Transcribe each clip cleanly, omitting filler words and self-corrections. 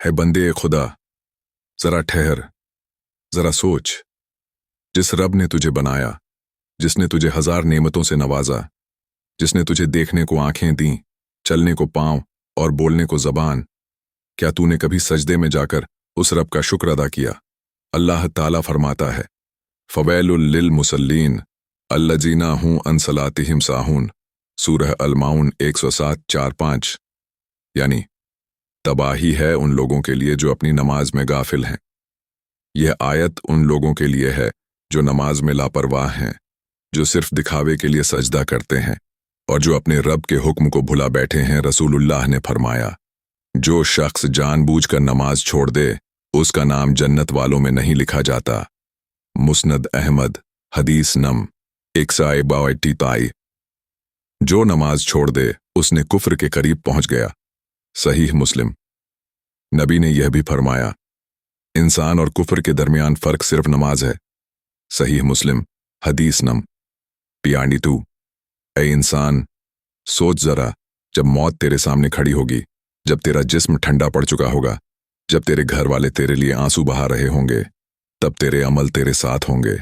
है बंदे खुदा, जरा ठहर, जरा सोच। जिस रब ने तुझे बनाया, जिसने तुझे हजार नेमतों से नवाजा, जिसने तुझे देखने को आंखें दी, चलने को पांव और बोलने को जबान, क्या तूने कभी सजदे में जाकर उस रब का शुक्र अदा किया? अल्लाह ताला फरमाता है, फवैलुल लिल मुसल्लीन अल्लजीना हूं अन सलातिहिम साहून, सूरह अल-माउन 107:4-5। यानी तबाही है उन लोगों के लिए जो अपनी नमाज में गाफिल हैं। यह आयत उन लोगों के लिए है जो नमाज में लापरवाह हैं, जो सिर्फ दिखावे के लिए सजदा करते हैं और जो अपने रब के हुक्म को भुला बैठे हैं। रसूलुल्लाह ने फरमाया, जो शख्स जानबूझकर नमाज छोड़ दे उसका नाम जन्नत वालों में नहीं लिखा जाता। मुस्नद अहमद हदीस नम 182। जो नमाज छोड़ दे उसने कुफ्र के करीब पहुंच गया। सहीह मुस्लिम। नबी ने यह भी फरमाया, इंसान और कुफ्र के दरमियान फर्क सिर्फ नमाज है। सहीह मुस्लिम हदीस नम 92। ऐ इंसान, सोच जरा, जब मौत तेरे सामने खड़ी होगी, जब तेरा जिस्म ठंडा पड़ चुका होगा, जब तेरे घर वाले तेरे लिए आंसू बहा रहे होंगे, तब तेरे अमल तेरे साथ होंगे।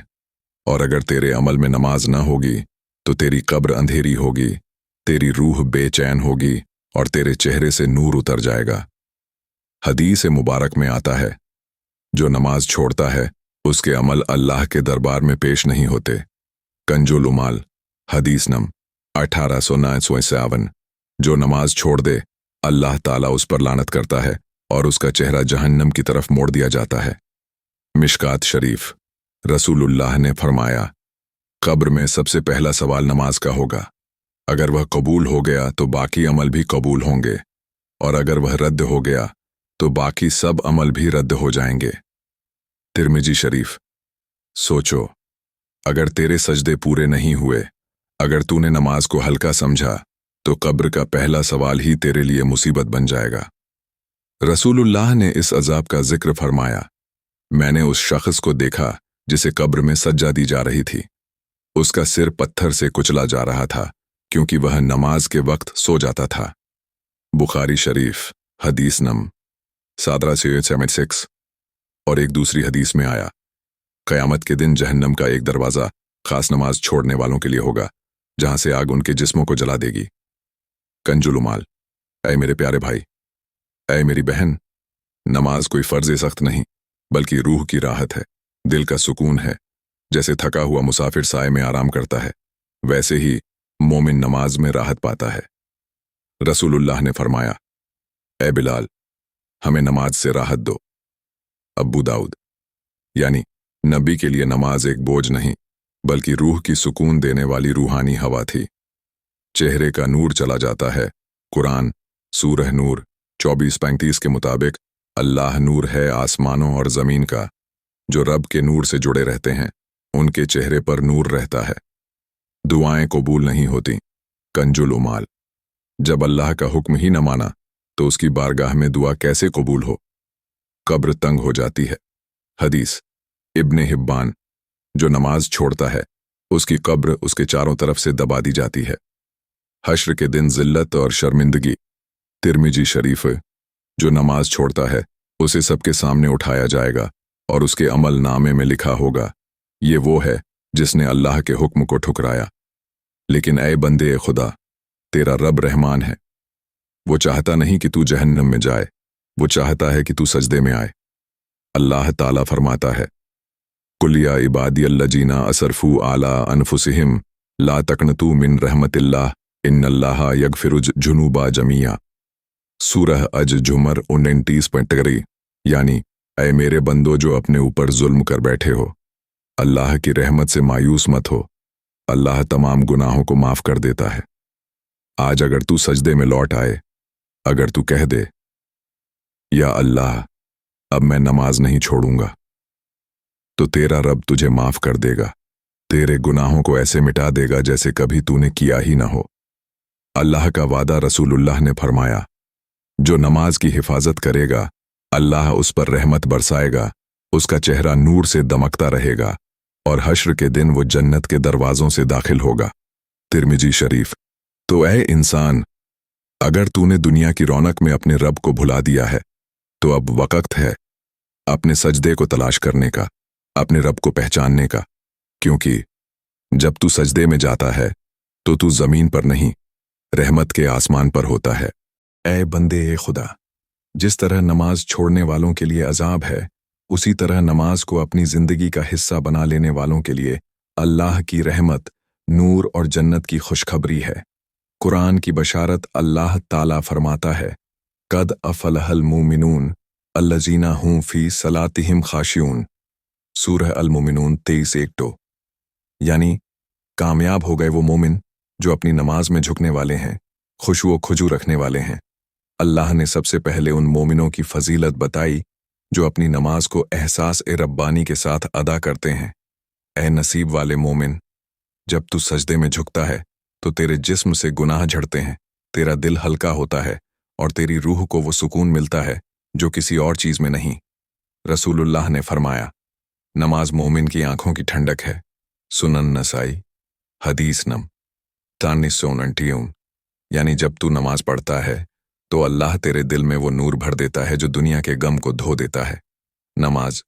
और अगर तेरे अमल में नमाज न होगी तो तेरी कब्र अंधेरी होगी, तेरी रूह बेचैन होगी और तेरे चेहरे से नूर उतर जाएगा। हदीस मुबारक में आता है, जो नमाज छोड़ता है उसके अमल अल्लाह के दरबार में पेश नहीं होते। कंजुल उमाल हदीस नम 1859। जो नमाज छोड़ दे अल्लाह ताला उस पर लानत करता है और उसका चेहरा जहन्नम की तरफ मोड़ दिया जाता है। मिशकात शरीफ। रसूलुल्लाह ने फरमाया, कब्र में सबसे पहला सवाल नमाज का होगा। अगर वह कबूल हो गया तो बाकी अमल भी कबूल होंगे, और अगर वह रद्द हो गया तो बाकी सब अमल भी रद्द हो जाएंगे। तिरमिजी शरीफ। सोचो, अगर तेरे सजदे पूरे नहीं हुए, अगर तूने नमाज को हल्का समझा, तो कब्र का पहला सवाल ही तेरे लिए मुसीबत बन जाएगा। रसूलुल्लाह ने इस अजाब का जिक्र फरमाया, मैंने उस शख्स को देखा जिसे कब्र में सज्जा दी जा रही थी। उसका सिर पत्थर से कुचला जा रहा था क्योंकि वह नमाज के वक्त सो जाता था। बुखारी शरीफ हदीस नम 1776। और एक दूसरी हदीस में आया, क़यामत के दिन जहन्नम का एक दरवाज़ा खास नमाज छोड़ने वालों के लिए होगा, जहां से आग उनके जिस्मों को जला देगी। कंजुल उमाल। ऐ मेरे प्यारे भाई, ऐ मेरी बहन, नमाज कोई फर्ज सख्त नहीं बल्कि रूह की राहत है, दिल का सुकून है। जैसे थका हुआ मुसाफिर साए में आराम करता है, वैसे ही मोमिन नमाज में राहत पाता है। रसूलुल्लाह ने फरमाया, ऐ बिलाल, हमें नमाज से राहत दो। अबू दाऊद। यानी नबी के लिए नमाज एक बोझ नहीं बल्कि रूह की सुकून देने वाली रूहानी हवा थी। चेहरे का नूर चला जाता है। कुरान सूरह नूर 24-35 के मुताबिक, अल्लाह नूर है आसमानों और ज़मीन का। जो रब के नूर से जुड़े रहते हैं उनके चेहरे पर नूर रहता है। दुआएं कबूल नहीं होती। कंजुल उमाल। जब अल्लाह का हुक्म ही न माना तो उसकी बारगाह में दुआ कैसे कबूल हो? कब्र तंग हो जाती है। हदीस इब्ने हिब्बान। जो नमाज छोड़ता है उसकी कब्र उसके चारों तरफ से दबा दी जाती है। हश्र के दिन जिल्लत और शर्मिंदगी। तिरमिजी शरीफ। जो नमाज छोड़ता है उसे सबके सामने उठाया जाएगा और उसके अमल नामे में लिखा होगा, ये वो है जिसने अल्लाह के हुक्म को ठुकराया। लेकिन ऐ बंदे खुदा, तेरा रब रहमान है। वो चाहता नहीं कि तू जहन्नम में जाए, वो चाहता है कि तू सजदे में आए। अल्लाह ताला फरमाता है, कुल या इबादियल्लजीना असरफू आला अनफुसिहिम ला तकनतू मिन रहमतिल्लाह इन्नल्लाहा यगफिरुज जुनूबा जमिया। सूरह अज जुमर 29। यानी, ऐ मेरे बंदो जो अपने ऊपर जुल्म कर बैठे हो, अल्लाह की रहमत से मायूस मत हो। अल्लाह तमाम गुनाहों को माफ कर देता है। आज अगर तू सजदे में लौट आए, अगर तू कह दे, या अल्लाह, अब मैं नमाज नहीं छोड़ूंगा, तो तेरा रब तुझे माफ कर देगा, तेरे गुनाहों को ऐसे मिटा देगा जैसे कभी तूने किया ही ना हो। अल्लाह का वादा। रसूलुल्लाह ने फरमाया, जो नमाज की हिफाजत करेगा अल्लाह उस पर रहमत बरसाएगा, उसका चेहरा नूर से दमकता रहेगा और हश्र के दिन वो जन्नत के दरवाजों से दाखिल होगा। तिरमिजी शरीफ। तो ऐ इंसान, अगर तूने दुनिया की रौनक में अपने रब को भुला दिया है, तो अब वक्त है अपने सजदे को तलाश करने का, अपने रब को पहचानने का, क्योंकि जब तू सजदे में जाता है तो तू जमीन पर नहीं, रहमत के आसमान पर होता है। ऐ बंदे ए खुदा, जिस तरह नमाज छोड़ने वालों के लिए अजाब है, उसी तरह नमाज को अपनी जिंदगी का हिस्सा बना लेने वालों के लिए अल्लाह की रहमत, नूर और जन्नत की खुशखबरी है। कुरान की बशारत अल्लाह ताला फरमाता है, कद अफलहल मुमिनून अल्लजीना हुम फी सलातिहिम खाशियून। सूरह अल मुमिनून 23:1। यानी कामयाब हो गए वो मोमिन जो अपनी नमाज में झुकने वाले हैं, खुशू खुजू रखने वाले हैं। अल्लाह ने सबसे पहले उन मोमिनों की फजीलत बताई जो अपनी नमाज को एहसास ए रब्बानी के साथ अदा करते हैं। ए नसीब वाले मोमिन, जब तू सजदे में झुकता है तो तेरे जिस्म से गुनाह झड़ते हैं, तेरा दिल हल्का होता है और तेरी रूह को वो सुकून मिलता है जो किसी और चीज में नहीं। रसूलुल्लाह ने फरमाया, नमाज मोमिन की आंखों की ठंडक है। सुनन नसाई, हदीस नम 349। यानी जब तू नमाज पढ़ता है तो अल्लाह तेरे दिल में वो नूर भर देता है जो दुनिया के गम को धो देता है। नमाज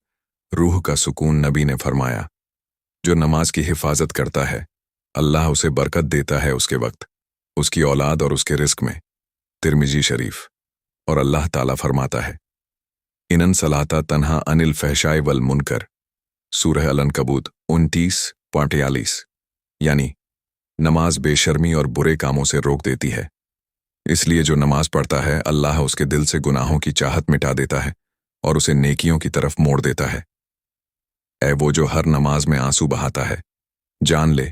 रूह का सुकून। नबी ने फरमाया, जो नमाज की हिफाजत करता है अल्लाह उसे बरकत देता है उसके वक्त, उसकी औलाद और उसके रिस्क में। तिरमिजी शरीफ। और अल्लाह ताला फरमाता है, इनन सलाता तन्हा अनिल फहशाए वल मुनकर। सूरह अल अनकबूत 29:42। यानी नमाज बेशर्मी और बुरे कामों से रोक देती है। इसलिए जो नमाज पढ़ता है अल्लाह उसके दिल से गुनाहों की चाहत मिटा देता है और उसे नेकियों की तरफ मोड़ देता है। ऐ वो जो हर नमाज में आंसू बहाता है, जान ले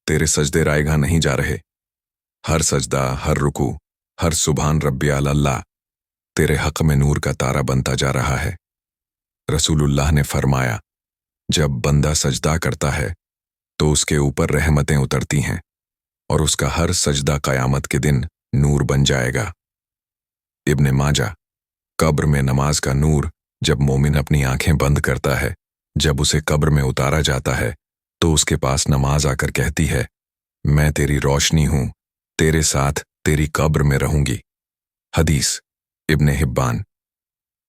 तेरे सजदे रायगा नहीं जा रहे। हर सजदा, हर रुकू, हर सुभान रब्बी अल्लाह तेरे हक में नूर का तारा बनता जा रहा है। रसूलुल्लाह ने फरमाया, जब बंदा सजदा करता है तो उसके ऊपर रहमतें उतरती हैं और उसका हर सजदा क़यामत के दिन नूर बन जाएगा। इब्ने माजा। कब्र में नमाज का नूर। जब मोमिन अपनी आंखें बंद करता है, जब उसे कब्र में उतारा जाता है तो उसके पास नमाज आकर कहती है, मैं तेरी रोशनी हूं, तेरे साथ तेरी कब्र में रहूंगी। हदीस इब्ने हिब्बान।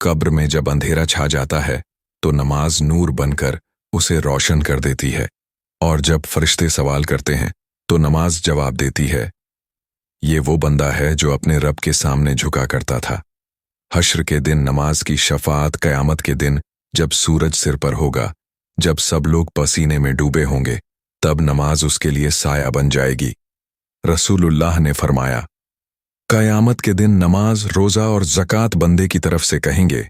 कब्र में जब अंधेरा छा जाता है तो नमाज नूर बनकर उसे रोशन कर देती है, और जब फरिश्ते सवाल करते हैं तो नमाज जवाब देती है। ये वो बंदा है जो अपने रब के सामने झुका करता था। हश्र के दिन नमाज की शफाअत, क़यामत के दिन जब सूरज सिर पर होगा, जब सब लोग पसीने में डूबे होंगे, तब नमाज उसके लिए साया बन जाएगी। रसूलुल्लाह ने फरमाया, क़यामत के दिन नमाज, रोज़ा और ज़कात बंदे की तरफ से कहेंगे,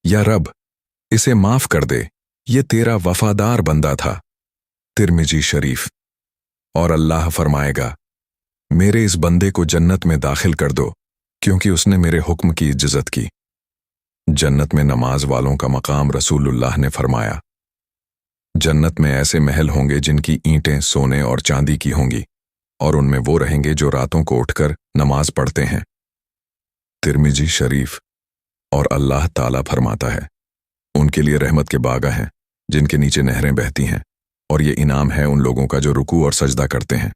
या रब इसे माफ कर दे, ये तेरा वफादार बंदा था। तिरमिजी शरीफ। और अल्लाह फरमाएगा, मेरे इस बंदे को जन्नत में दाखिल कर दो क्योंकि उसने मेरे हुक्म की इज्जत की। जन्नत में नमाज वालों का मकाम। रसूलुल्लाह ने फरमाया, जन्नत में ऐसे महल होंगे जिनकी ईंटें सोने और चांदी की होंगी, और उनमें वो रहेंगे जो रातों को उठकर नमाज पढ़ते हैं। तिरमिजी शरीफ। और अल्लाह ताला फरमाता है, उनके लिए रहमत के बागा हैं जिनके नीचे नहरें बहती हैं, और ये इनाम है उन लोगों का जो रुकू और सजदा करते हैं।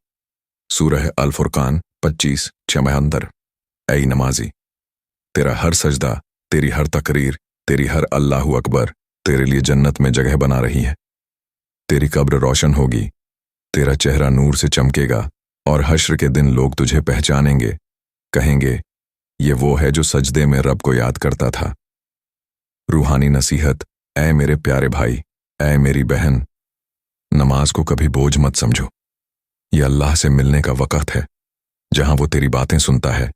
सूरह अल फुरकान 25:56। ऐ नमाजी, तेरा हर सजदा, तेरी हर तकरीर, तेरी हर अल्लाहु अकबर तेरे लिए जन्नत में जगह बना रही है। तेरी कब्र रोशन होगी, तेरा चेहरा नूर से चमकेगा, और हश्र के दिन लोग तुझे पहचानेंगे, कहेंगे, ये वो है जो सजदे में रब को याद करता था। रूहानी नसीहत। ऐ मेरे प्यारे भाई, ऐ मेरी बहन, नमाज को कभी बोझ मत समझो। ये अल्लाह से मिलने का वक्त है, जहां वो तेरी बातें सुनता है,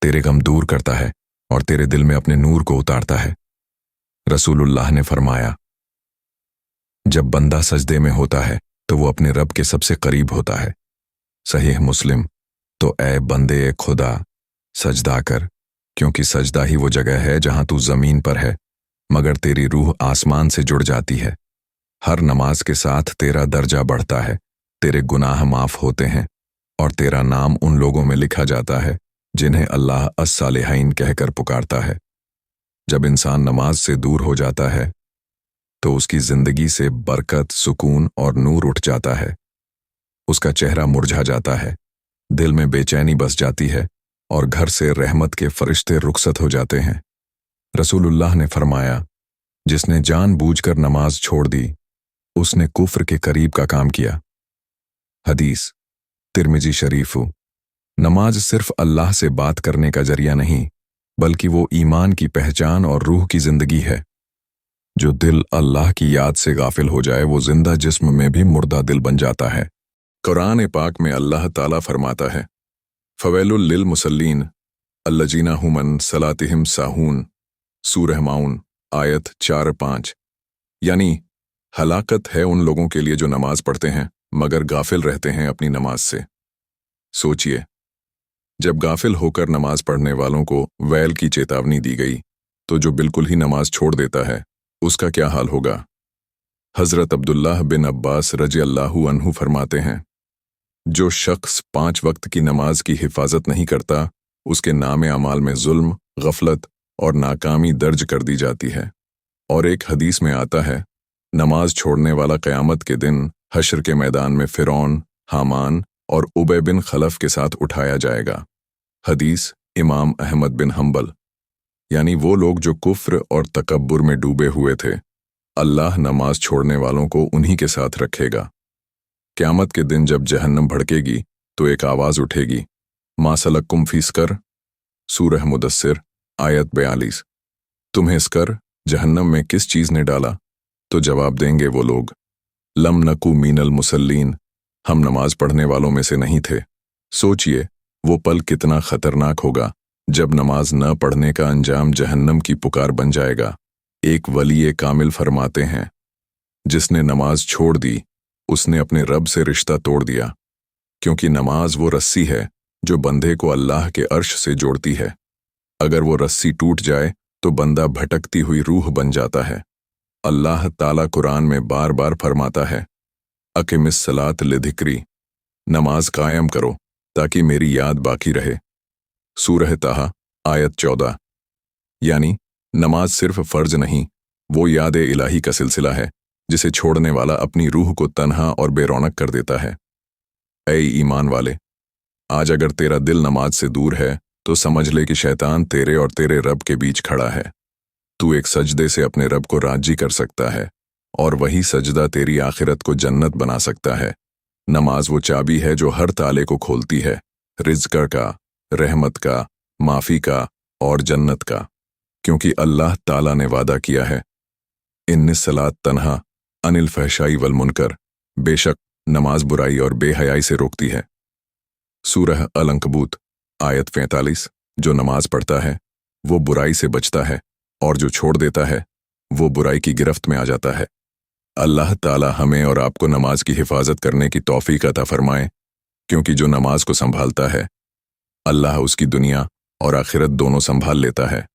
तेरे गम दूर करता है और तेरे दिल में अपने नूर को उतारता है। रसूलुल्लाह ने फरमाया, जब बंदा सजदे में होता है तो वो अपने रब के सबसे करीब होता है। सहीह मुस्लिम। तो ऐ बंदे खुदा, सजदा कर, क्योंकि सजदा ही वो जगह है जहां तू जमीन पर है मगर तेरी रूह आसमान से जुड़ जाती है। हर नमाज के साथ तेरा दर्जा बढ़ता है, तेरे गुनाह माफ होते हैं और तेरा नाम उन लोगों में लिखा जाता है जिन्हें अल्लाह अस्सालिहीन कहकर पुकारता है। जब इंसान नमाज से दूर हो जाता है तो उसकी जिंदगी से बरकत, सुकून और नूर उठ जाता है। उसका चेहरा मुरझा जाता है, दिल में बेचैनी बस जाती है और घर से रहमत के फरिश्ते रुखसत हो जाते हैं। रसूलुल्लाह ने फरमाया, जिसने जानबूझकर नमाज छोड़ दी उसने कुफ्र के करीब का काम किया। हदीस तिर्मिजी शरीफ। नमाज सिर्फ अल्लाह से बात करने का जरिया नहीं, बल्कि वो ईमान की पहचान और रूह की जिंदगी है। जो दिल अल्लाह की याद से गाफिल हो जाए वो जिंदा जिस्म में भी मुर्दा दिल बन जाता है। कुरान पाक में अल्लाह ताला फरमाता है, फवैलुल लिल मुसल्लीन अल्लजीना हुम अन सलातिहिम साहून, सूरह माउन आयत 4-5। यानी हलाकत है उन लोगों के लिए जो नमाज पढ़ते हैं मगर गाफिल रहते हैं अपनी नमाज से। सोचिए, जब गाफिल होकर नमाज पढ़ने वालों को वैल की चेतावनी दी गई तो जो बिल्कुल ही नमाज छोड़ देता है उसका क्या हाल होगा। हजरत अब्दुल्लाह बिन अब्बास रजी अल्लाहु अन्हु फरमाते हैं, जो शख्स 5 वक्त की नमाज की हिफाजत नहीं करता उसके नामे अमाल में जुल्म, गफलत और नाकामी दर्ज कर दी जाती है। और एक हदीस में आता है, नमाज छोड़ने वाला क़यामत के दिन हश्र के मैदान में फिरौन, हामान और उबय बिन खलफ के साथ उठाया जाएगा। हदीस इमाम अहमद बिन हंबल। यानी वो लोग जो कुफ्र और तकब्बुर में डूबे हुए थे, अल्लाह नमाज छोड़ने वालों को उन्हीं के साथ रखेगा। क़यामत के दिन जब जहन्नम भड़केगी तो एक आवाज़ उठेगी, मा सलक्कुम फी सकर, सूरह मुदस्सिर आयत 42। तुम्हें सकर जहन्नम में किस चीज़ ने डाला? तो जवाब देंगे वो लोग, लम नकू मीनल मुसल्लीन, हम नमाज पढ़ने वालों में से नहीं थे। सोचिए वो पल कितना खतरनाक होगा जब नमाज न पढ़ने का अंजाम जहन्नम की पुकार बन जाएगा। एक वली कामिल फरमाते हैं, जिसने नमाज छोड़ दी उसने अपने रब से रिश्ता तोड़ दिया, क्योंकि नमाज वो रस्सी है जो बंदे को अल्लाह के अर्श से जोड़ती है। अगर वो रस्सी टूट जाए तो बंदा भटकती हुई रूह बन जाता है। अल्लाह ताला कुरान में बार बार फरमाता है, अकिमिस सलात लिधिक्री, नमाज कायम करो ताकि मेरी याद बाकी रहे। सूरह ताहा आयत 14। यानी नमाज सिर्फ फर्ज नहीं, वो याद इलाही का सिलसिला है जिसे छोड़ने वाला अपनी रूह को तन्हा और बेरौनक कर देता है। ऐ ईमान वाले, आज अगर तेरा दिल नमाज से दूर है तो समझ ले कि शैतान तेरे और तेरे रब के बीच खड़ा है। तू एक सजदे से अपने रब को राजी कर सकता है और वही सजदा तेरी आखिरत को जन्नत बना सकता है। नमाज वो चाबी है जो हर ताले को खोलती है, रिज़्क़ का, रहमत का, माफ़ी का और जन्नत का, क्योंकि अल्लाह ताला ने वादा किया है, इन्निस सलात तन्हा अनिल फहशाई वल मुनकर, बेशक नमाज बुराई और बेहयाई से रोकती है। सूरह अल-अंकबूत आयत 45। जो नमाज पढ़ता है वो बुराई से बचता है और जो छोड़ देता है वो बुराई की गिरफ्त में आ जाता है। अल्लाह ताला हमें और आपको नमाज की हिफाजत करने की तौफीक अता फरमाए, क्योंकि जो नमाज को संभालता है अल्लाह उसकी दुनिया और आखिरत दोनों संभाल लेता है।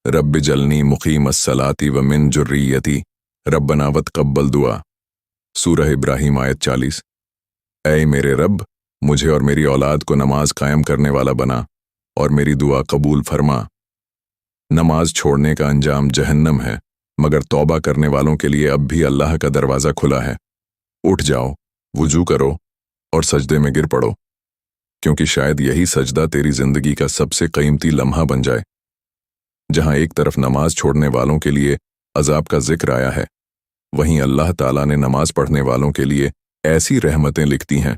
रब्ब जलनी मुकीम अस्सलाती व मिन जुर्रियती रब्बना वतक़ब्बल दुआ, सूरह इब्राहिम आयत 40। ऐ मेरे रब, मुझे और मेरी औलाद को नमाज कायम करने वाला बना और मेरी दुआ कबूल फरमा। नमाज छोड़ने का अंजाम जहन्नम है, मगर तौबा करने वालों के लिए अब भी अल्लाह का दरवाज़ा खुला है। उठ जाओ, वुजू करो और सजदे में गिर पड़ो, क्योंकि शायद यही सजदा तेरी जिंदगी का सबसे कीमती लम्हा बन जाए। जहां एक तरफ नमाज छोड़ने वालों के लिए अजाब का जिक्र आया है, वहीं अल्लाह ताला ने नमाज पढ़ने वालों के लिए ऐसी रहमतें लिखती हैं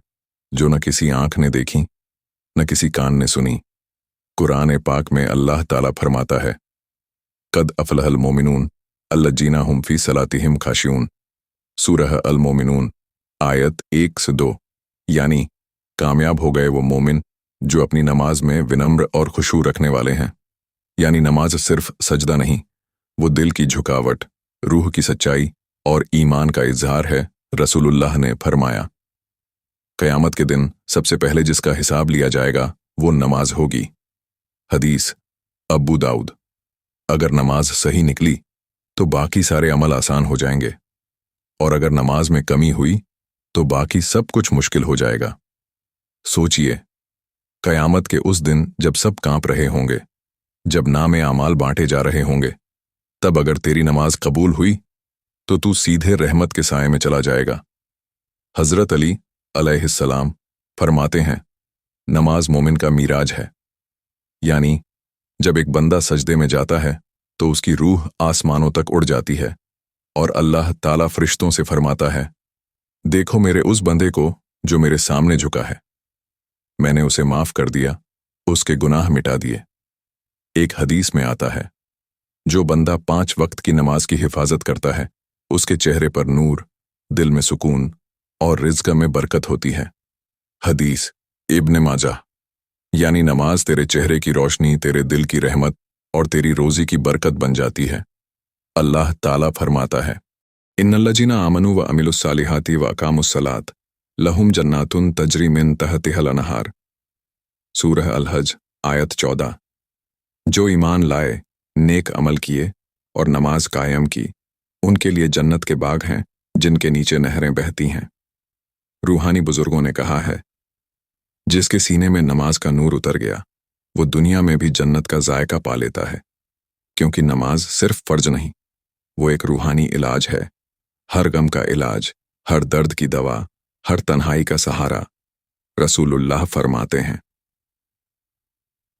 जो न किसी आंख ने देखी न किसी कान ने सुनी। कुरान पाक में अल्लाह ताला फरमाता है, कद अफलहल मोमिनून अल्लजीना हुम फी सलातिहिम खाशिऊन, सूरह अल मोमिनून आयत 1-2। यानी कामयाब हो गए वो मोमिन जो अपनी नमाज में विनम्र और खुशू रखने वाले हैं। यानी नमाज सिर्फ सजदा नहीं, वो दिल की झुकावट, रूह की सच्चाई और ईमान का इजहार है। रसूलुल्लाह ने फरमाया, क़यामत के दिन सबसे पहले जिसका हिसाब लिया जाएगा वो नमाज होगी। हदीस अबू दाऊद। अगर नमाज सही निकली तो बाकी सारे अमल आसान हो जाएंगे, और अगर नमाज में कमी हुई तो बाकी सब कुछ मुश्किल हो जाएगा। सोचिए, क़यामत के उस दिन जब सब कांप रहे होंगे, जब नामे आमाल बांटे जा रहे होंगे, तब अगर तेरी नमाज कबूल हुई तो तू सीधे रहमत के साए में चला जाएगा। हज़रत अली अलैहिस्सलाम फरमाते हैं, नमाज मोमिन का मीराज है। यानी जब एक बंदा सजदे में जाता है तो उसकी रूह आसमानों तक उड़ जाती है और अल्लाह ताला फरिश्तों से फरमाता है, देखो मेरे उस बंदे को जो मेरे सामने झुका है, मैंने उसे माफ कर दिया, उसके गुनाह मिटा दिए। एक हदीस में आता है, जो बंदा 5 वक्त की नमाज की हिफाजत करता है, उसके चेहरे पर नूर, दिल में सुकून और रिज़्क़ में बरकत होती है। हदीस इब्न माजा। यानी नमाज तेरे चेहरे की रोशनी, तेरे दिल की रहमत और तेरी रोज़ी की बरकत बन जाती है। अल्लाह ताला फरमाता है, इन्नल्लज़ीना आमनू व अमिलुस्सालिहाति व अकामुस्सलात लहुम जन्नातुन तजरी मिन तहतिहल अनहार। सूरह अल-हज आयत 14। जो ईमान लाए, नेक अमल किए और नमाज कायम की, उनके लिए जन्नत के बाग हैं जिनके नीचे नहरें बहती हैं। रूहानी बुजुर्गों ने कहा है, जिसके सीने में नमाज का नूर उतर गया, वो दुनिया में भी जन्नत का जायका पा लेता है, क्योंकि नमाज सिर्फ फर्ज नहीं, वो एक रूहानी इलाज है। हर गम का इलाज, हर दर्द की दवा, हर तन्हाई का सहारा। रसूलुल्लाह फरमाते हैं,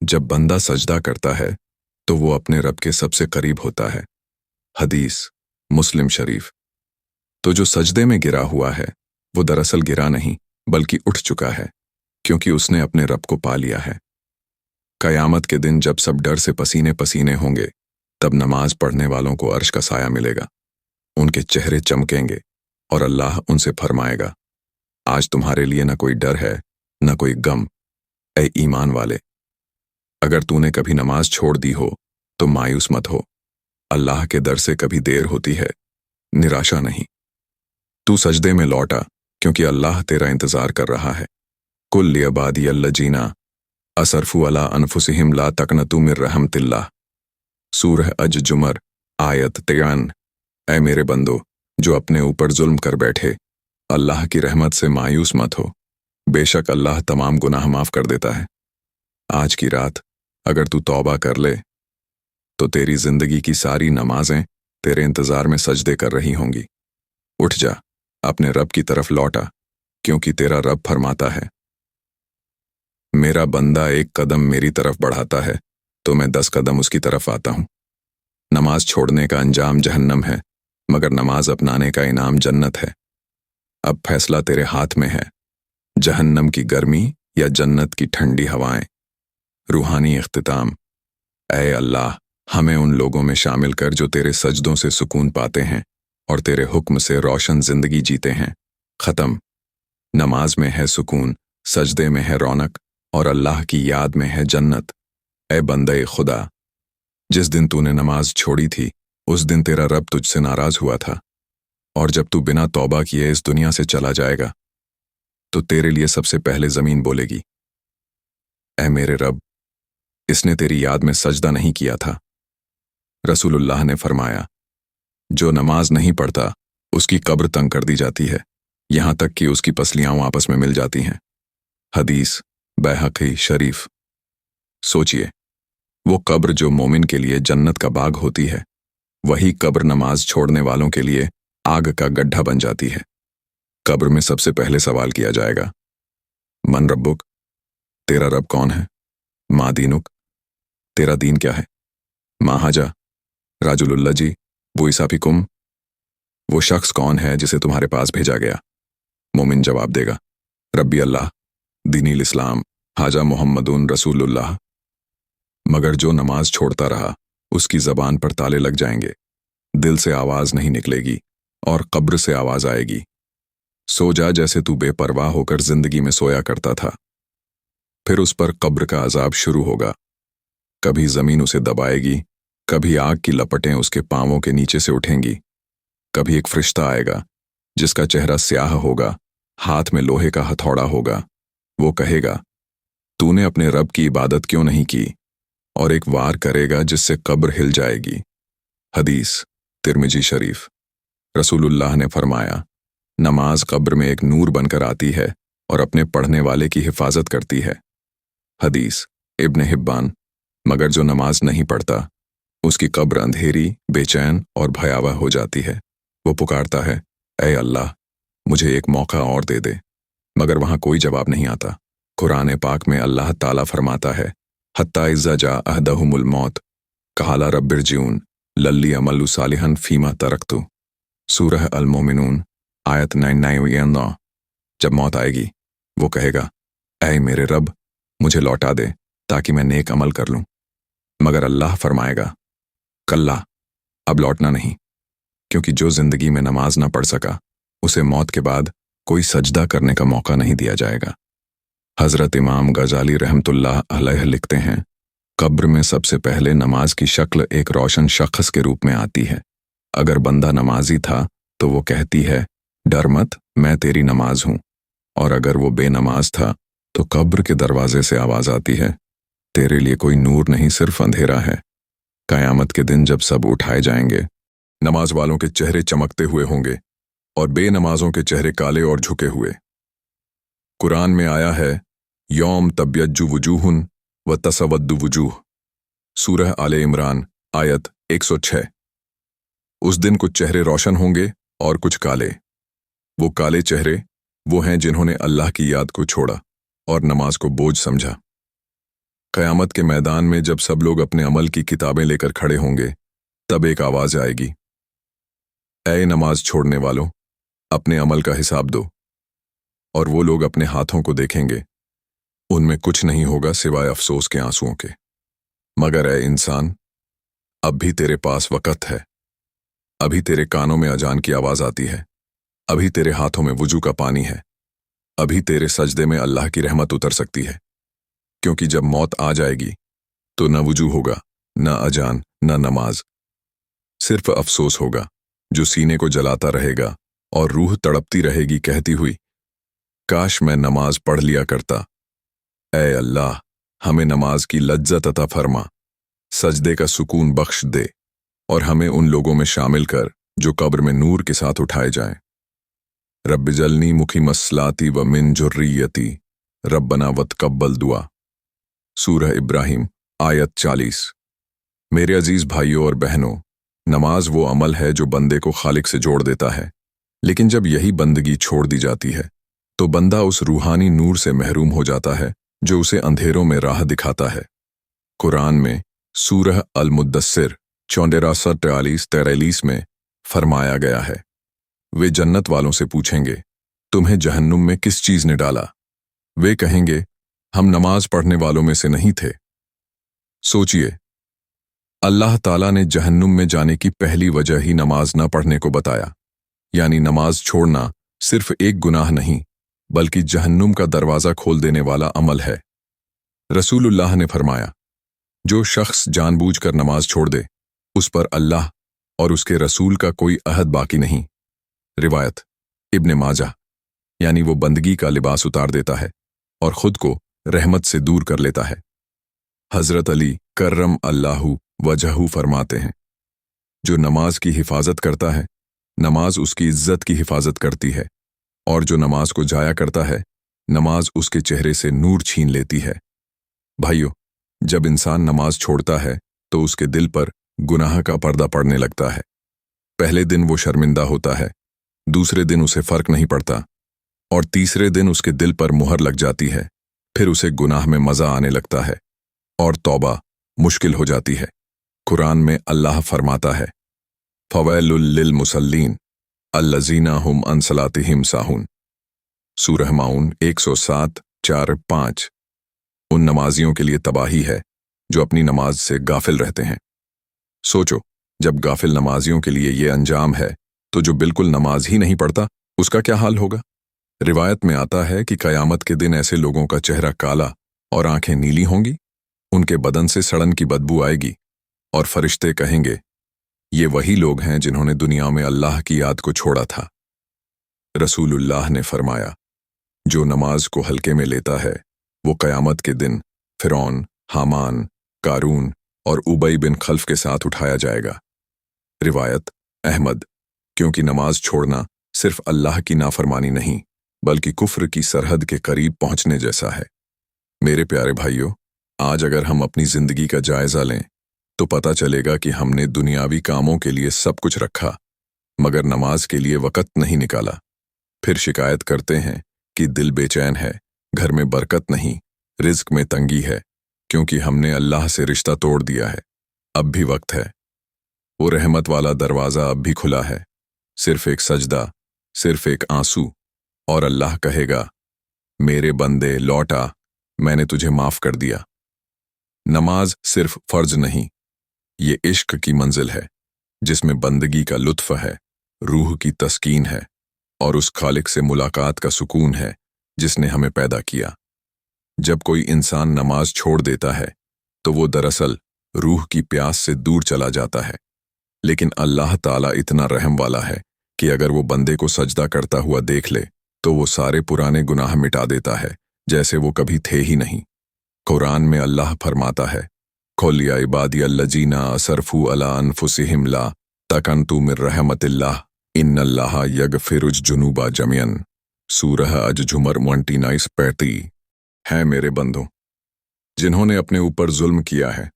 जब बंदा सजदा करता है तो वो अपने रब के सबसे करीब होता है। हदीस मुस्लिम शरीफ। तो जो सजदे में गिरा हुआ है, वो दरअसल गिरा नहीं बल्कि उठ चुका है, क्योंकि उसने अपने रब को पा लिया है। कयामत के दिन जब सब डर से पसीने पसीने होंगे, तब नमाज पढ़ने वालों को अर्श का साया मिलेगा, उनके चेहरे चमकेंगे और अल्लाह उनसे फरमाएगा, आज तुम्हारे लिए न कोई डर है न कोई गम, ऐ ईमान वाले। अगर तूने कभी नमाज छोड़ दी हो तो मायूस मत हो, अल्लाह के दर से कभी देर होती है, निराशा नहीं। तू सजदे में लौटा, क्योंकि अल्लाह तेरा इंतजार कर रहा है। कुल लियबादी अल्लजीना असरफु अला अनफुसिहिम ला तकनतु मिर रहमतिल्लाह। सूरह अज जुमर आयत 53। ऐ मेरे बंदो, जो अपने ऊपर जुल्म कर बैठे, अल्लाह की रहमत से मायूस मत हो, बेशक अल्लाह तमाम गुनाह माफ कर देता है। आज की रात अगर तू तौबा कर ले, तो तेरी जिंदगी की सारी नमाजें तेरे इंतजार में सजदे कर रही होंगी। उठ जा, अपने रब की तरफ लौटा, क्योंकि तेरा रब फरमाता है, मेरा बंदा एक कदम मेरी तरफ बढ़ाता है तो मैं 10 कदम उसकी तरफ आता हूं। नमाज छोड़ने का अंजाम जहन्नम है, मगर नमाज अपनाने का इनाम जन्नत है। अब फैसला तेरे हाथ में है, जहन्नम की गर्मी या जन्नत की ठंडी हवाएं। रूहानी इख्तिताम। ऐ अल्लाह, हमें उन लोगों में शामिल कर जो तेरे सजदों से सुकून पाते हैं और तेरे हुक्म से रोशन जिंदगी जीते हैं। ख़त्म। नमाज में है सुकून, सजदे में है रौनक और अल्लाह की याद में है जन्नत। ऐ बंदे खुदा, जिस दिन तूने नमाज छोड़ी थी, उस दिन तेरा रब तुझसे नाराज हुआ था, और जब तू बिना तौबा किए इस दुनिया से चला जाएगा, तो तेरे लिए सबसे पहले ज़मीन बोलेगी, ऐ मेरे रब, इसने तेरी याद में सजदा नहीं किया था। रसूलुल्लाह ने फरमाया, जो नमाज नहीं पढ़ता, उसकी कब्र तंग कर दी जाती है, यहां तक कि उसकी पसलियां आपस में मिल जाती हैं। हदीस बैहक़ी शरीफ। सोचिए, वो कब्र जो मोमिन के लिए जन्नत का बाग होती है, वही कब्र नमाज छोड़ने वालों के लिए आग का गड्ढा बन जाती है। कब्र में सबसे पहले सवाल किया जाएगा, मन रब्बुक, तेरा रब कौन है? मा दीनुक, तेरा दीन क्या है? मा हाजा राजुलुल्लाह जी, वो ईसाफिकुम, वो शख्स कौन है जिसे तुम्हारे पास भेजा गया? मोमिन जवाब देगा, रब्बी अल्लाह, दीनील इस्लाम, हाजा मोहम्मदुन रसूलुल्लाह। मगर जो नमाज छोड़ता रहा, उसकी ज़बान पर ताले लग जाएंगे, दिल से आवाज़ नहीं निकलेगी और कब्र से आवाज़ आएगी, सो जा जैसे तू बेपरवाह होकर जिंदगी में सोया करता था। फिर उस पर कब्र का अजाब शुरू होगा। कभी ज़मीन उसे दबाएगी, कभी आग की लपटें उसके पांवों के नीचे से उठेंगी, कभी एक फरिश्ता आएगा जिसका चेहरा स्याह होगा, हाथ में लोहे का हथौड़ा होगा। वो कहेगा, तूने अपने रब की इबादत क्यों नहीं की? और एक वार करेगा जिससे कब्र हिल जाएगी। हदीस तिरमिजी शरीफ। रसूलुल्लाह ने फरमाया, नमाज कब्र में एक नूर बनकर आती है और अपने पढ़ने वाले की हिफाजत करती है। हदीस इब्न हिब्बान। मगर जो नमाज नहीं पढ़ता, उसकी कब्र अंधेरी, बेचैन और भयावह हो जाती है। वो पुकारता है, ऐ अल्लाह, मुझे एक मौका और दे दे, मगर वहां कोई जवाब नहीं आता। कुरान पाक में अल्लाह ताला फरमाता है, हत्ता इज़्ज़ा जा अहदहुमुल मौत, कहाला रब्बिरजिऊन, लल्ली अमलु सालिहन फीमा तरक्तु। सूरह अल मोमिनून आयत 99। जब मौत आएगी वो कहेगा, ऐ मेरे रब, मुझे लौटा दे ताकि मैं नेक अमल कर लूं। मगर अल्लाह फरमाएगा, कल्ला, अब लौटना नहीं, क्योंकि जो जिंदगी में नमाज ना पढ़ सका उसे मौत के बाद कोई सजदा करने का मौका नहीं दिया जाएगा। हजरत इमाम गजाली रहमतुल्लाह अलैह लिखते हैं, कब्र में सबसे पहले नमाज की शक्ल एक रोशन शख्स के रूप में आती है। अगर बंदा नमाजी था तो वो कहती है, डर मत, मैं तेरी नमाज हूं। और अगर वो बेनमाज था तो कब्र के दरवाजे से आवाज आती है, तेरे लिए कोई नूर नहीं, सिर्फ अंधेरा है। कयामत के दिन जब सब उठाए जाएंगे, नमाज वालों के चेहरे चमकते हुए होंगे और बेनमाजों के चेहरे काले और झुके हुए। कुरान में आया है, यौम तब्यज्जु वजूहुन व तसवद्दु वजूह। सूरह आले इमरान आयत 106। उस दिन कुछ चेहरे रोशन होंगे और कुछ काले। वो काले चेहरे वो हैं जिन्होंने अल्लाह की याद को छोड़ा और नमाज को बोझ समझा। कयामत के मैदान में जब सब लोग अपने अमल की किताबें लेकर खड़े होंगे, तब एक आवाज आएगी, ऐ नमाज छोड़ने वालों, अपने अमल का हिसाब दो। और वो लोग अपने हाथों को देखेंगे, उनमें कुछ नहीं होगा सिवाय अफसोस के आंसुओं के। मगर ऐ इंसान, अब भी तेरे पास वक़्त है। अभी तेरे कानों में अजान की आवाज आती है, अभी तेरे हाथों में वुजू का पानी है, अभी तेरे सजदे में अल्लाह की रहमत उतर सकती है। क्योंकि जब मौत आ जाएगी तो न वुजू होगा, न अजान, न नमाज। सिर्फ अफसोस होगा जो सीने को जलाता रहेगा और रूह तड़पती रहेगी कहती हुई, काश मैं नमाज पढ़ लिया करता। ऐ अल्लाह, हमें नमाज की लज्जत अता फरमा, सजदे का सुकून बख्श दे और हमें उन लोगों में शामिल कर जो कब्र में नूर के साथ उठाए जाएं। रब्ब जलनी मुखी मसलाती व मिन जुर्रियती रब्बना वतकब्बल दुआ। सूरह इब्राहिम आयत 40। मेरे अजीज भाइयों और बहनों, नमाज वो अमल है जो बंदे को खालिक से जोड़ देता है। लेकिन जब यही बंदगी छोड़ दी जाती है तो बंदा उस रूहानी नूर से महरूम हो जाता है जो उसे अंधेरों में राह दिखाता है। कुरान में सूरह अल मुद्दस्सिर 44-43 में फरमाया गया है, वे जन्नत वालों से पूछेंगे, तुम्हें जहन्नुम में किस चीज ने डाला? वे कहेंगे, हम नमाज पढ़ने वालों में से नहीं थे। सोचिए, अल्लाह ताला ने जहन्नुम में जाने की पहली वजह ही नमाज न पढ़ने को बताया। यानी नमाज छोड़ना सिर्फ एक गुनाह नहीं, बल्कि जहन्नुम का दरवाजा खोल देने वाला अमल है। रसूलुल्लाह ने फरमाया, जो शख्स जानबूझकर नमाज छोड़ दे, उस पर अल्लाह और उसके रसूल का कोई अहद बाकी नहीं। रिवायत इब्ने माजा। यानी वो बंदगी का लिबास उतार देता है और खुद को रहमत से दूर कर लेता है। हजरत अली कर्रम अल्लाहु वजहू फरमाते हैं, जो नमाज की हिफाजत करता है, नमाज उसकी इज्जत की हिफाजत करती है, और जो नमाज को जाया करता है, नमाज उसके चेहरे से नूर छीन लेती है। भाइयों, जब इंसान नमाज छोड़ता है तो उसके दिल पर गुनाह का पर्दा पड़ने लगता है। पहले दिन वो शर्मिंदा होता है, दूसरे दिन उसे फर्क नहीं पड़ता और तीसरे दिन उसके दिल पर मुहर लग जाती है। फिर उसे गुनाह में मजा आने लगता है और तौबा मुश्किल हो जाती है। कुरान में अल्लाह फरमाता है, फवैलुल लिल मुसल्लीन अल्लज़ीना हुम अन सलातिहिम साहुन। सूरह माऊन 107-4-5। उन नमाजियों के लिए तबाही है जो अपनी नमाज से गाफिल रहते हैं। सोचो, जब गाफिल नमाजियों के लिए ये अंजाम है तो जो बिल्कुल नमाज ही नहीं पढ़ता उसका क्या हाल होगा? रिवायत में आता है कि कयामत के दिन ऐसे लोगों का चेहरा काला और आंखें नीली होंगी, उनके बदन से सड़न की बदबू आएगी और फरिश्ते कहेंगे, ये वही लोग हैं जिन्होंने दुनिया में अल्लाह की याद को छोड़ा था। रसूलुल्लाह ने फरमाया, जो नमाज को हल्के में लेता है वो कयामत के दिन फिरौन, हामान, कारून और उबई बिन खल्फ के साथ उठाया जाएगा। रिवायत अहमद। क्योंकि नमाज छोड़ना सिर्फ अल्लाह की नाफरमानी नहीं, बल्कि कुफ्र की सरहद के करीब पहुंचने जैसा है। मेरे प्यारे भाइयों, आज अगर हम अपनी जिंदगी का जायजा लें तो पता चलेगा कि हमने दुनियावी कामों के लिए सब कुछ रखा, मगर नमाज के लिए वक़्त नहीं निकाला। फिर शिकायत करते हैं कि दिल बेचैन है, घर में बरकत नहीं, रिज्क में तंगी है, क्योंकि हमने अल्लाह से रिश्ता तोड़ दिया है। अब भी वक्त है। वो रहमत वाला दरवाज़ा अब भी खुला है। सिर्फ एक सजदा, सिर्फ एक आंसू, और अल्लाह कहेगा, मेरे बंदे लौटा, मैंने तुझे माफ कर दिया। नमाज सिर्फ फर्ज नहीं, ये इश्क की मंजिल है, जिसमें बंदगी का लुत्फ है, रूह की तस्कीन है, और उस खालिक से मुलाकात का सुकून है जिसने हमें पैदा किया। जब कोई इंसान नमाज छोड़ देता है तो वो दरअसल रूह की प्यास से दूर चला जाता है, लेकिन अल्लाह ताला इतना रहम वाला है कि अगर वो बंदे को सजदा करता हुआ देख ले तो वो सारे पुराने गुनाह मिटा देता है जैसे वो कभी थे ही नहीं। कुरान में अल्लाह फरमाता है, कुल या इबादी अल्लजीना असरफू अला अनफुसिहिम ला तकन्तु मिर रहमतिल्लाह इन्नल्लाह यगफिरुज जुनूबा जमियन। सूरह अज झुमर 29:35। है मेरे बंदों, जिन्होंने अपने ऊपर जुल्म किया है,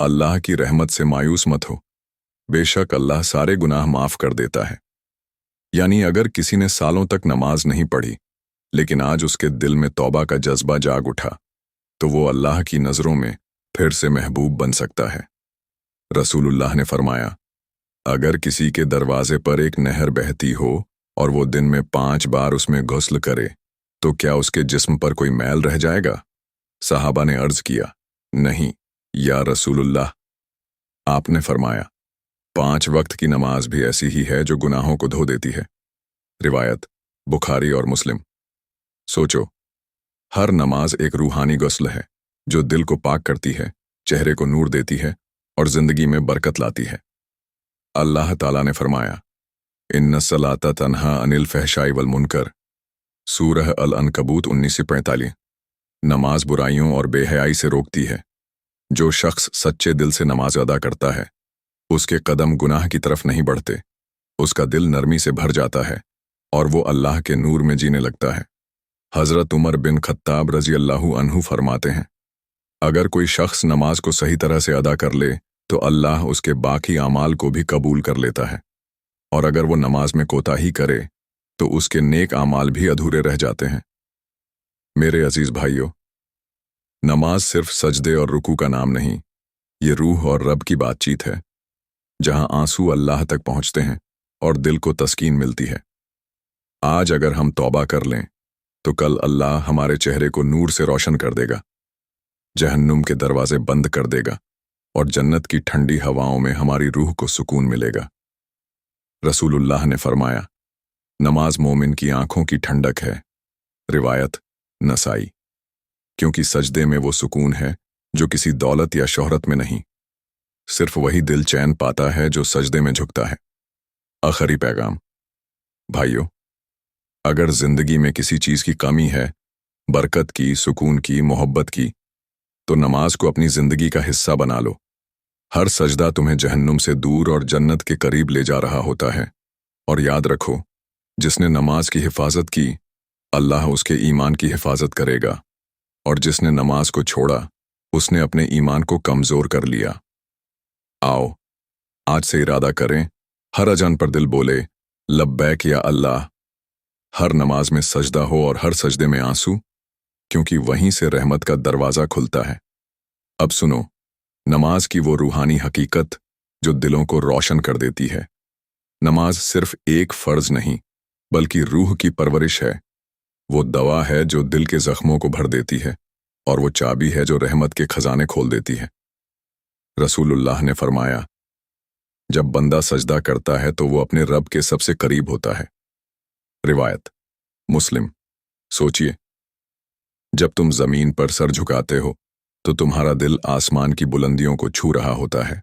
अल्लाह की रहमत से मायूस मत हो। बेशक अल्लाह सारे गुनाह माफ कर देता है। यानी अगर किसी ने सालों तक नमाज नहीं पढ़ी लेकिन आज उसके दिल में तौबा का जज्बा जाग उठा तो वो अल्लाह की नज़रों में फिर से महबूब बन सकता है। रसूलुल्लाह ने फरमाया, अगर किसी के दरवाजे पर एक नहर बहती हो और वो दिन में 5 बार उसमें गुस्ल करे तो क्या उसके जिस्म पर कोई मैल रह जाएगा? सहाबा ने अर्ज किया, नहीं या रसूलुल्लाह। आपने फरमाया, 5 वक्त की नमाज भी ऐसी ही है जो गुनाहों को धो देती है। रिवायत बुखारी और मुस्लिम। सोचो, हर नमाज एक रूहानी गुस्ल है जो दिल को पाक करती है, चेहरे को नूर देती है और जिंदगी में बरकत लाती है। अल्लाह ताला ने फरमाया, इन्ना सलाता तन्हा अनिल फहशाई वल मुनकर। सूरह अल अनकबूत 19:45। नमाज बुराइयों और बेहयाई से रोकती है। जो शख्स सच्चे दिल से नमाज अदा करता है उसके कदम गुनाह की तरफ नहीं बढ़ते, उसका दिल नरमी से भर जाता है और वो अल्लाह के नूर में जीने लगता है। हज़रत उमर बिन खत्ताब रज़ी अल्लाहु अन्हु फरमाते हैं, अगर कोई शख्स नमाज को सही तरह से अदा कर ले तो अल्लाह उसके बाकी अमाल को भी कबूल कर लेता है, और अगर वो नमाज में कोताही करे तो उसके नेक अमाल भी अधूरे रह जाते हैं। मेरे अजीज भाइयों, नमाज सिर्फ सजदे और रुकू का नाम नहीं, ये रूह और रब की बातचीत है, जहां आंसू अल्लाह तक पहुंचते हैं और दिल को तस्कीन मिलती है। आज अगर हम तौबा कर लें तो कल अल्लाह हमारे चेहरे को नूर से रोशन कर देगा, जहन्नुम के दरवाजे बंद कर देगा और जन्नत की ठंडी हवाओं में हमारी रूह को सुकून मिलेगा। रसूलुल्लाह ने फरमाया, नमाज मोमिन की आंखों की ठंडक है। रिवायत नसाई। क्योंकि सजदे में वो सुकून है जो किसी दौलत या शोहरत में नहीं, सिर्फ वही दिल चैन पाता है जो सजदे में झुकता है। आखिरी पैगाम। भाइयों, अगर जिंदगी में किसी चीज की कमी है, बरकत की, सुकून की, मोहब्बत की, तो नमाज को अपनी जिंदगी का हिस्सा बना लो। हर सजदा तुम्हें जहन्नुम से दूर और जन्नत के करीब ले जा रहा होता है। और याद रखो, जिसने नमाज की हिफाजत की, अल्लाह उसके ईमान की हिफाजत करेगा, और जिसने नमाज को छोड़ा, उसने अपने ईमान को कमजोर कर लिया। आओ, आज से इरादा करें, हर अजान पर दिल बोले, लब्बैक या अल्लाह। हर नमाज में सजदा हो और हर सजदे में आंसू, क्योंकि वहीं से रहमत का दरवाज़ा खुलता है। अब सुनो, नमाज की वो रूहानी हकीकत जो दिलों को रोशन कर देती है। नमाज सिर्फ एक फ़र्ज नहीं, बल्कि रूह की परवरिश है। वो दवा है जो दिल के ज़ख्मों को भर देती है, और वो चाबी है जो रहमत के खजाने खोल देती है। रसूलुल्लाह ने फरमाया, जब बंदा सजदा करता है तो वो अपने रब के सबसे करीब होता है। रिवायत मुस्लिम। सोचिए, जब तुम जमीन पर सर झुकाते हो तो तुम्हारा दिल आसमान की बुलंदियों को छू रहा होता है।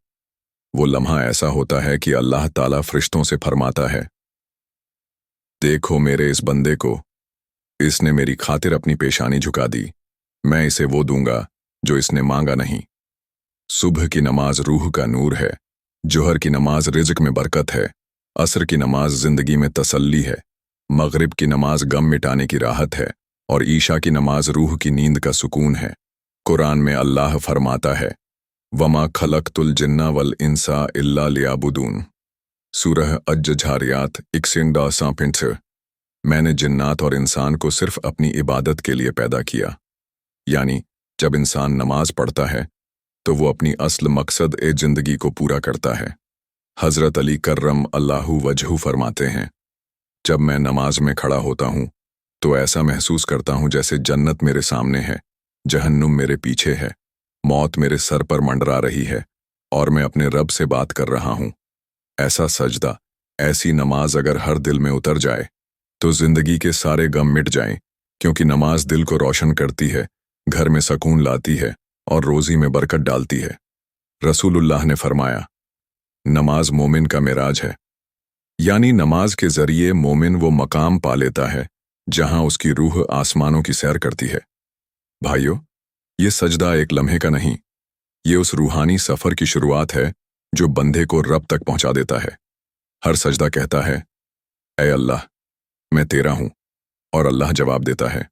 वो लम्हा ऐसा होता है कि अल्लाह ताला फरिश्तों से फरमाता है, देखो मेरे इस बंदे को, इसने मेरी खातिर अपनी पेशानी झुका दी, मैं इसे वो दूंगा जो इसने मांगा नहीं। सुबह की नमाज रूह का नूर है, जोहर की नमाज रिज़्क में बरकत है, असर की नमाज जिंदगी में तसल्ली है, मगरिब की नमाज गम मिटाने की राहत है, और ईशा की नमाज रूह की नींद का सुकून है। कुरान में अल्लाह फरमाता है, वमा खलक़तुल जिन्ना वल इंसा इल्ला लियाबुदून। सूरह अज-झारियात 61:50। मैंने जिन्नात और इंसान को सिर्फ अपनी इबादत के लिए पैदा किया। यानी जब इंसान नमाज पढ़ता है तो वो अपनी असल मकसद ए जिंदगी को पूरा करता है। हज़रत अली कर्रम अल्लाहु वजहू फरमाते हैं, जब मैं नमाज में खड़ा होता हूँ तो ऐसा महसूस करता हूँ जैसे जन्नत मेरे सामने है, जहन्नुम मेरे पीछे है, मौत मेरे सर पर मंडरा रही है और मैं अपने रब से बात कर रहा हूँ। ऐसा सजदा, ऐसी नमाज अगर हर दिल में उतर जाए तो जिंदगी के सारे गम मिट जाएं, क्योंकि नमाज दिल को रोशन करती है, घर में सकून लाती है और रोज़ी में बरकत डालती है। रसूलुल्लाह ने फरमाया, नमाज मोमिन का मिराज है, यानी नमाज के जरिए मोमिन वो मकाम पा लेता है जहां उसकी रूह आसमानों की सैर करती है। भाइयों, ये सजदा एक लम्हे का नहीं, ये उस रूहानी सफर की शुरुआत है जो बंदे को रब तक पहुंचा देता है। हर सजदा कहता है, ऐ अल्लाह, मैं तेरा हूं, और अल्लाह जवाब देता है,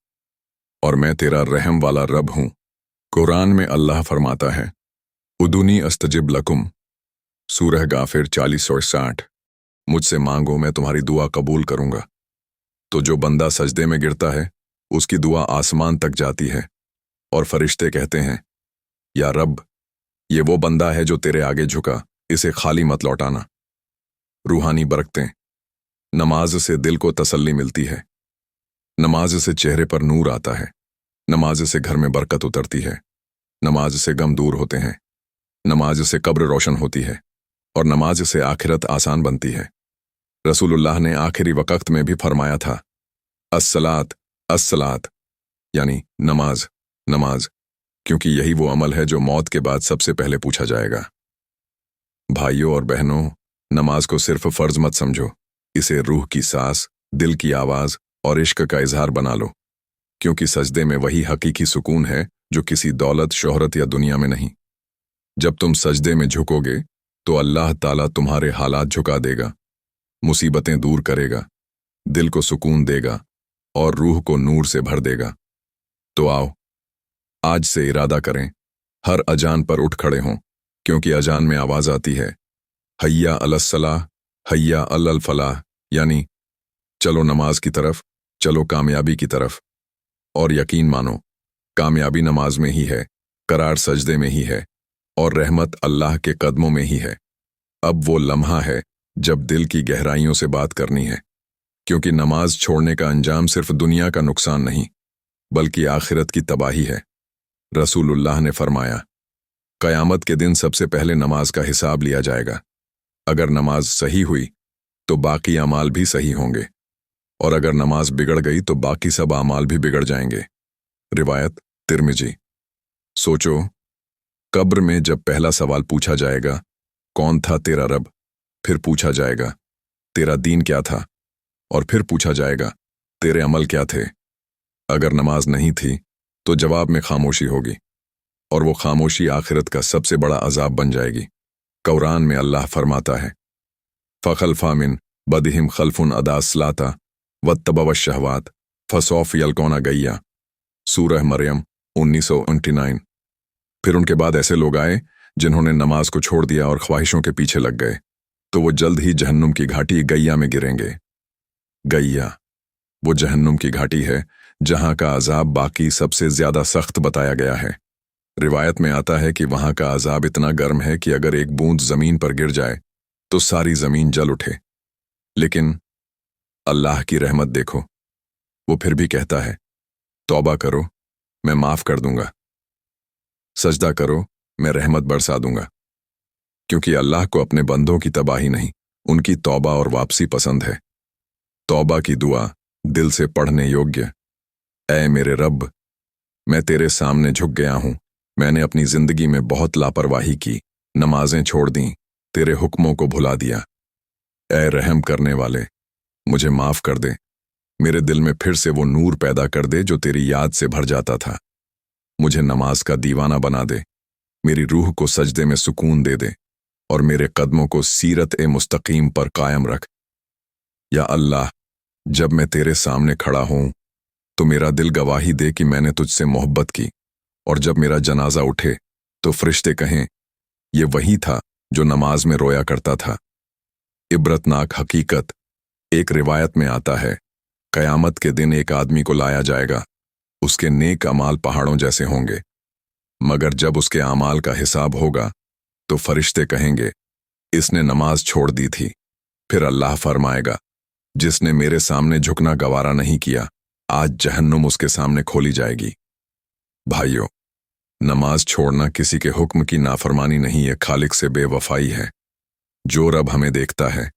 और मैं तेरा रहम वाला रब हूं। कुरान में अल्लाह फरमाता है, उदुनी अस्तजिब लकुम, सूरह गाफिर 40 और 60, मुझसे मांगो मैं तुम्हारी दुआ कबूल करूंगा। तो जो बंदा सजदे में गिरता है उसकी दुआ आसमान तक जाती है और फरिश्ते कहते हैं, या रब, ये वो बंदा है जो तेरे आगे झुका, इसे खाली मत लौटाना। रूहानी बरकतें। नमाज से दिल को तसल्ली मिलती है, नमाज से चेहरे पर नूर आता है, नमाज से घर में बरकत उतरती है, नमाज से गम दूर होते हैं, नमाज से कब्र रोशन होती है और नमाज से आखिरत आसान बनती है। रसूलुल्लाह ने आखिरी वक्त में भी फरमाया था, अस्सलात अस्सलात, यानी नमाज नमाज, क्योंकि यही वो अमल है जो मौत के बाद सबसे पहले पूछा जाएगा। भाइयों और बहनों, नमाज को सिर्फ फर्ज मत समझो, इसे रूह की सांस, दिल की आवाज और इश्क का इजहार बना लो, क्योंकि सजदे में वही हकीकी सुकून है जो किसी दौलत, शोहरत या दुनिया में नहीं। जब तुम सजदे में झुकोगे तो अल्लाह ताला तुम्हारे हालात झुका देगा, मुसीबतें दूर करेगा, दिल को सुकून देगा और रूह को नूर से भर देगा। तो आओ, आज से इरादा करें, हर अजान पर उठ खड़े हों, क्योंकि अजान में आवाज आती है, हय्या अलस्सलाह, हय्या अलल फलाह, यानी चलो नमाज की तरफ, चलो कामयाबी की तरफ। और यकीन मानो, कामयाबी नमाज में ही है, करार सजदे में ही है और रहमत अल्लाह के कदमों में ही है। अब वो लम्हा है जब दिल की गहराइयों से बात करनी है, क्योंकि नमाज छोड़ने का अंजाम सिर्फ दुनिया का नुकसान नहीं बल्कि आखिरत की तबाही है। रसूलुल्लाह ने फरमाया, क़यामत के दिन सबसे पहले नमाज का हिसाब लिया जाएगा। अगर नमाज सही हुई तो बाकी अमाल भी सही होंगे, और अगर नमाज बिगड़ गई तो बाकी सब अमाल भी बिगड़ जाएंगे। रिवायत तिर्मिजी। सोचो, कब्र में जब पहला सवाल पूछा जाएगा, कौन था तेरा रब, फिर पूछा जाएगा तेरा दीन क्या था, और फिर पूछा जाएगा तेरे अमल क्या थे। अगर नमाज नहीं थी तो जवाब में खामोशी होगी, और वो खामोशी आखिरत का सबसे बड़ा अजाब बन जाएगी। कुरान में अल्लाह फरमाता है, फ़खलफ़ा मिन बदिहिम खल्फुन अदासलाता वत्तबव शहवात फसौफ यलकौना गैया, सूरह मरियम 1929। फिर उनके बाद ऐसे लोग आए जिन्होंने नमाज को छोड़ दिया और ख्वाहिशों के पीछे लग गए, तो वो जल्द ही जहन्नुम की घाटी गैया में गिरेंगे। गैया वो जहन्नुम की घाटी है जहां का अजाब बाकी सबसे ज्यादा सख्त बताया गया है। रिवायत में आता है कि वहां का अजाब इतना गर्म है कि अगर एक बूंद जमीन पर गिर जाए तो सारी जमीन जल उठे। लेकिन अल्लाह की रहमत देखो, वो फिर भी कहता है, तौबा करो, मैं माफ कर दूंगा, सजदा करो, मैं रहमत बरसा दूंगा। क्योंकि अल्लाह को अपने बंदों की तबाही नहीं, उनकी तौबा और वापसी पसंद है। तौबा की दुआ दिल से पढ़ने योग्य। ऐ मेरे रब, मैं तेरे सामने झुक गया हूं, मैंने अपनी जिंदगी में बहुत लापरवाही की, नमाजें छोड़ दी, तेरे हुक्मों को भुला दिया। ऐ रहम करने वाले, मुझे माफ कर दे, मेरे दिल में फिर से वो नूर पैदा कर दे जो तेरी याद से भर जाता था। मुझे नमाज का दीवाना बना दे, मेरी रूह को सजदे में सुकून दे दे और मेरे कदमों को सीरत-ए-मुस्तकीम पर कायम रख। या अल्लाह, जब मैं तेरे सामने खड़ा हूं तो मेरा दिल गवाही दे कि मैंने तुझसे मोहब्बत की, और जब मेरा जनाजा उठे तो फरिश्ते कहें, ये वही था जो नमाज में रोया करता था। इबरतनाक हकीकत, एक रिवायत में आता है, क़यामत के दिन एक आदमी को लाया जाएगा, उसके नेक अमाल पहाड़ों जैसे होंगे, मगर जब उसके अमाल का हिसाब होगा तो फरिश्ते कहेंगे, इसने नमाज छोड़ दी थी। फिर अल्लाह फरमाएगा, जिसने मेरे सामने झुकना गवारा नहीं किया, आज जहन्नुम उसके सामने खोली जाएगी। भाइयों, नमाज छोड़ना किसी के हुक्म की नाफरमानी नहीं है, खालिक से बेवफाई है। जो रब हमें देखता है,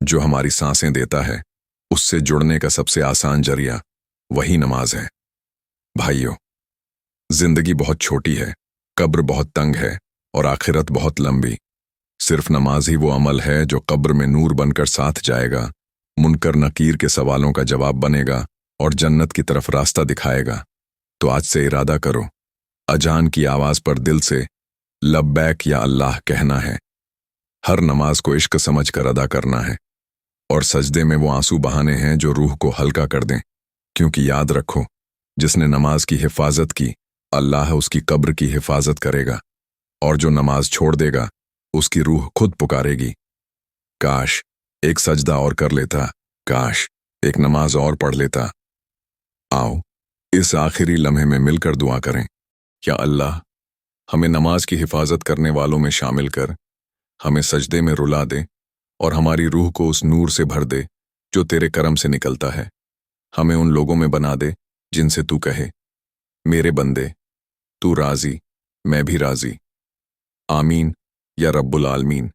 जो हमारी सांसें देता है, उससे जुड़ने का सबसे आसान जरिया वही नमाज है। भाइयों, जिंदगी बहुत छोटी है, कब्र बहुत तंग है और आखिरत बहुत लंबी। सिर्फ नमाज ही वो अमल है जो कब्र में नूर बनकर साथ जाएगा, मुनकर नकीर के सवालों का जवाब बनेगा और जन्नत की तरफ रास्ता दिखाएगा। तो आज से इरादा करो, अजान की आवाज पर दिल से लब्बैक या अल्लाह कहना है। हर नमाज को इश्क समझ कर अदा करना है और सजदे में वो आंसू बहाने हैं जो रूह को हल्का कर दें। क्योंकि याद रखो, जिसने नमाज की हिफाजत की, अल्लाह उसकी कब्र की हिफाजत करेगा, और जो नमाज छोड़ देगा उसकी रूह खुद पुकारेगी, काश एक सजदा और कर लेता, काश एक नमाज और पढ़ लेता। आओ इस आखिरी लम्हे में मिलकर दुआ करें, या अल्लाह हमें नमाज की हिफाजत करने वालों में शामिल कर, हमें सजदे में रुला दे और हमारी रूह को उस नूर से भर दे जो तेरे करम से निकलता है। हमें उन लोगों में बना दे जिनसे तू कहे, मेरे बंदे तू राजी मैं भी राजी। आमीन या रब्बुल आलमीन।